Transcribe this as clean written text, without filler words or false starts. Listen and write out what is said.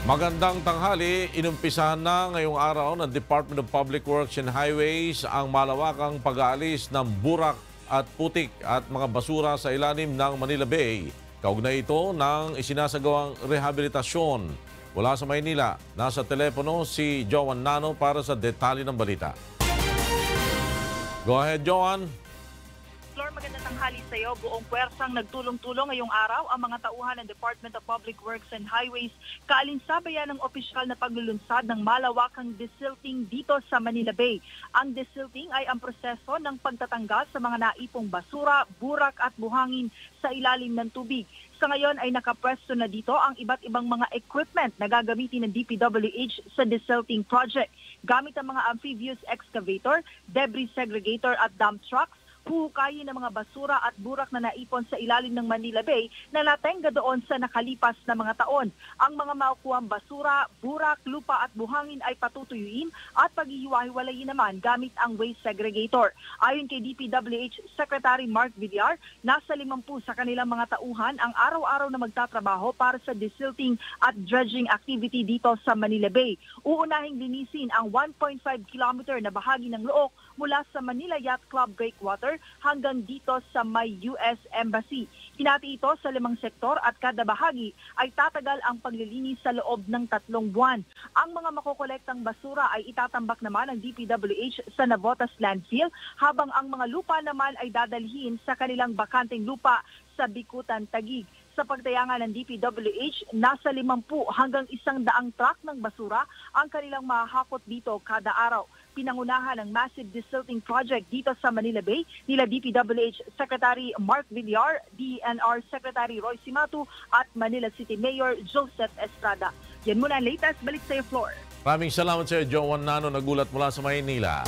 Magandang tanghali, inumpisahan na ngayong araw ng Department of Public Works and Highways ang malawakang pag-aalis ng burak at putik at mga basura sa ilalim ng Manila Bay. Kaugnay ito ng isinasagawang rehabilitasyon. Mula sa Maynila, nasa telepono si Joan Nano para sa detalye ng balita. Go ahead, Joan. Flor, magandang tanghali sa iyo. Buong puwersang nagtulong-tulong ngayong araw ang mga tauhan ng Department of Public Works and Highways kaalinsabaya ng opisyal na paglulunsad ng malawakang desilting dito sa Manila Bay. Ang desilting ay ang proseso ng pagtatanggal sa mga naipong basura, burak at buhangin sa ilalim ng tubig. Sa ngayon ay nakapwesto na dito ang iba't ibang mga equipment na gagamitin ng DPWH sa desilting project. Gamit ang mga amphibious excavator, debris segregator at dump trucks, huhukayin ng mga basura at burak na naipon sa ilalim ng Manila Bay na natenga doon sa nakalipas na mga taon. Ang mga makukuhang basura, burak, lupa at buhangin ay patutuyuin at paghihiwa-hiwalayin naman gamit ang waste segregator. Ayon kay DPWH Secretary Mark Villar, nasa 50 sa kanilang mga tauhan ang araw-araw na magtatrabaho para sa desilting at dredging activity dito sa Manila Bay. Uunahing linisin ang 1.5 kilometer na bahagi ng Look mula sa Manila Yacht Club Breakwater hanggang dito sa may US Embassy. Hinati ito sa 5 sektor at kada bahagi ay tatagal ang paglilinis sa loob ng 3 buwan. Ang mga makokolektang basura ay itatambak naman ng DPWH sa Navotas Landfill habang ang mga lupa naman ay dadalhin sa kanilang bakanteng lupa sa Bikutan, Taguig. Sa pagtayangan ng DPWH, nasa 50 hanggang 100 truck ng basura ang kanilang mahahakot dito kada araw. Pinangunahan ng massive desilting project dito sa Manila Bay nila DPWH Secretary Mark Villar, DENR Secretary Roy Simatu at Manila City Mayor Joseph Estrada. Yan muna ang latest. Balik sa iyo, Flor. Maraming salamat sa iyo, Joan Nano, nagulat mula sa Maynila.